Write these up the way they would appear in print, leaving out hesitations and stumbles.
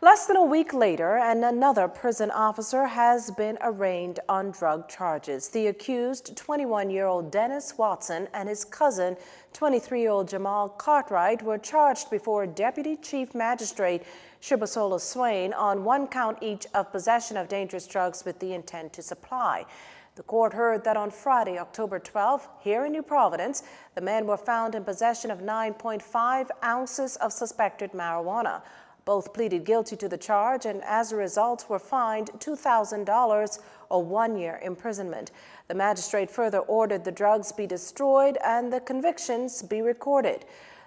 Less than a week later, and another prison officer has been arraigned on drug charges. The accused, 21-year-old Dennis Watson, and his cousin, 23-year-old Jamal Cartwright, were charged before Deputy Chief Magistrate Shibosola Swain on one count each of possession of dangerous drugs with the intent to supply. The court heard that on Friday, October 12, here in New Providence, the men were found in possession of 9.5 ounces of suspected marijuana. Both pleaded guilty to the charge and as a result were fined $2,000 or 1 year imprisonment. The magistrate further ordered the drugs be destroyed and the convictions be recorded.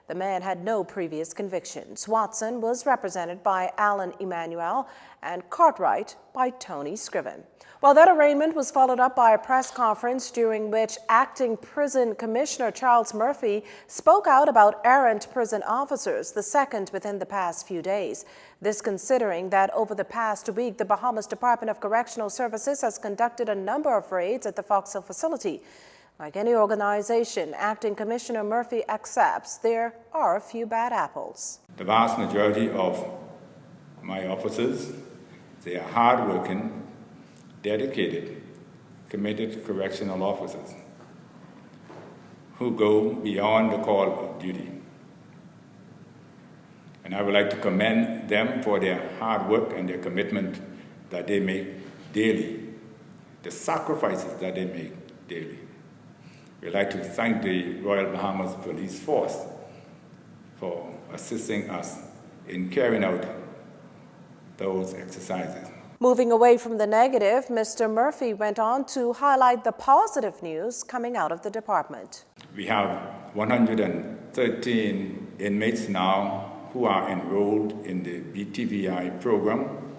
The man had no previous convictions. Watson was represented by Alan Emanuel and Cartwright by Tony Scriven. Well, that arraignment was followed up by a press conference during which Acting Prison Commissioner Charles Murphy spoke out about errant prison officers, the second within the past few days. This considering that over the past week, the Bahamas Department of Correctional Services has conducted a number of raids at the Fox Hill facility. Like any organization, Acting Commissioner Murphy accepts there are a few bad apples. The vast majority of my officers, they are hardworking, dedicated, committed correctional officers who go beyond the call of duty. And I would like to commend them for their hard work and their commitment that they make daily, the sacrifices that they make daily. We'd like to thank the Royal Bahamas Police Force for assisting us in carrying out those exercises. Moving away from the negative, Mr. Murphy went on to highlight the positive news coming out of the department. We have 113 inmates now who are enrolled in the BTVI program.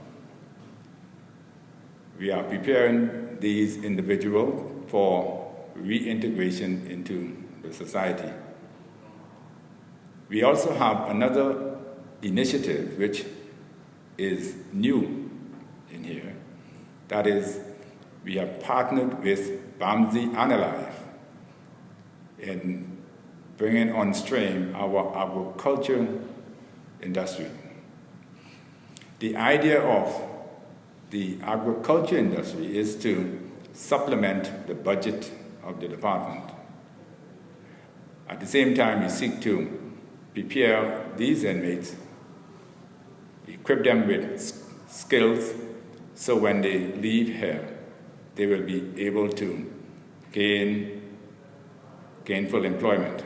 We are preparing these individuals for reintegration into the society. We also have another initiative which is new in here. That is, we have partnered with Bamzi Analife in bringing on stream our agriculture industry. The idea of the agriculture industry is to supplement the budget of the department. At the same time, we seek to prepare these inmates, equip them with skills, so when they leave here, they will be able to gain gainful employment.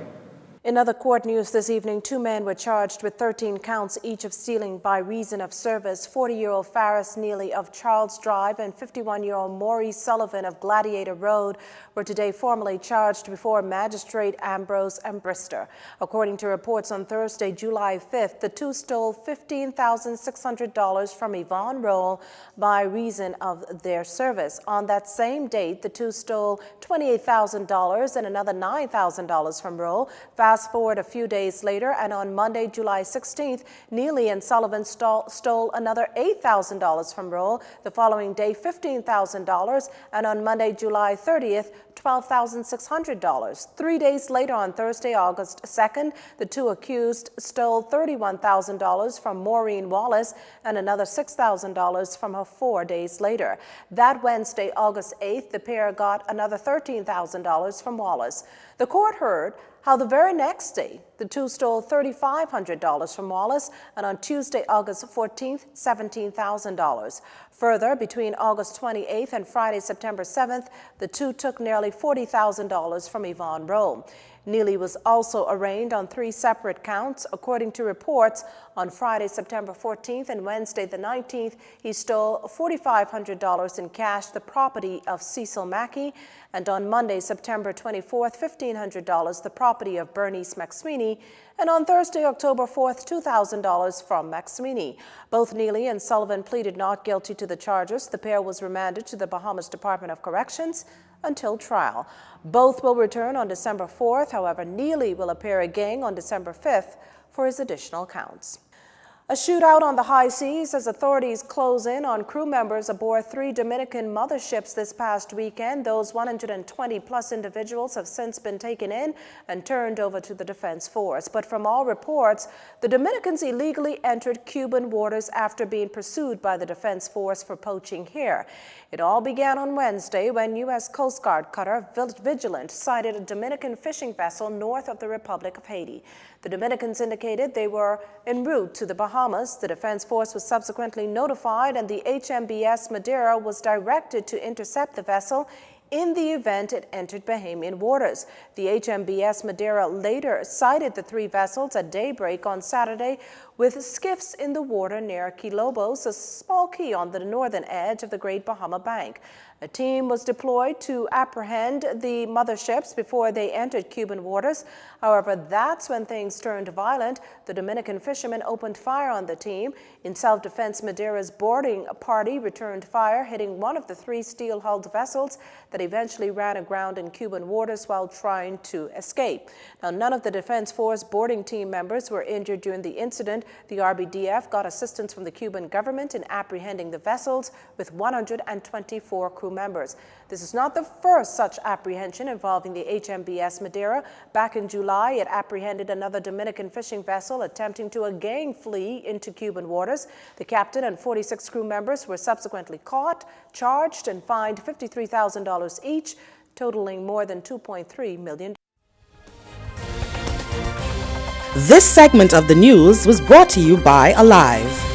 In other court news this evening, 2 men were charged with 13 counts each of stealing by reason of service. 40-year-old Faris Neely of Charles Drive and 51-year-old Maurice Sullivan of Gladiator Road were today formally charged before Magistrate Ambrose Brister. According to reports on Thursday, July 5th, the 2 stole $15,600 from Yvonne Roll by reason of their service. On that same date, the 2 stole $28,000 and another $9,000 from Roll. Fast forward a few days later, and on Monday, July 16th, Neely and Sullivan stole another $8,000 from Roll. The following day, $15,000, and on Monday, July 30th, $12,600. 3 days later, on Thursday, August 2nd, the 2 accused stole $31,000 from Maureen Wallace and another $6,000 from her 4 days later. That Wednesday, August 8th, the pair got another $13,000 from Wallace. The court heard how the very next day, the 2 stole $3,500 from Wallace, and on Tuesday, August 14th, $17,000. Further, between August 28th and Friday, September 7th, the 2 took nearly $40,000 from Yvonne Rowe. Neely was also arraigned on 3 separate counts. According to reports, on Friday, September 14th and Wednesday, the 19th, he stole $4,500 in cash, the property of Cecil Mackey, and on Monday, September 24th, $1,500, the property of Bernice McSweeney, and on Thursday, October 4th, $2,000 from McSweeney. Both Neely and Sullivan pleaded not guilty to the charges. The pair was remanded to the Bahamas Department of Corrections until trial. Both will return on December 4th. However, Neely will appear again on December 5th for his additional counts. A shootout on the high seas as authorities close in on crew members aboard 3 Dominican motherships this past weekend. Those 120-plus individuals have since been taken in and turned over to the Defense Force. But from all reports, the Dominicans illegally entered Cuban waters after being pursued by the Defense Force for poaching here. It all began on Wednesday when U.S. Coast Guard cutter Vigilant sighted a Dominican fishing vessel north of the Republic of Haiti. The Dominicans indicated they were en route to the Bahamas. The Defense Force was subsequently notified, and the HMBS Madeira was directed to intercept the vessel in the event it entered Bahamian waters. The HMBS Madeira later sighted the 3 vessels at daybreak on Saturday with skiffs in the water near Key Lobos, a small key on the northern edge of the Great Bahama Bank. A team was deployed to apprehend the motherships before they entered Cuban waters. However, that's when things turned violent. The Dominican fishermen opened fire on the team. In self-defense, Madeira's boarding party returned fire, hitting one of the 3 steel-hulled vessels that eventually ran aground in Cuban waters while trying to escape. Now, none of the Defense Force boarding team members were injured during the incident. The RBDF got assistance from the Cuban government in apprehending the vessels with 124 crew members. This is not the first such apprehension involving the HMBS Madeira. Back in July, it apprehended another Dominican fishing vessel attempting to again flee into Cuban waters. The captain and 46 crew members were subsequently caught, charged, and fined $53,000 each, totaling more than $2.3 million. This segment of the news was brought to you by Alive.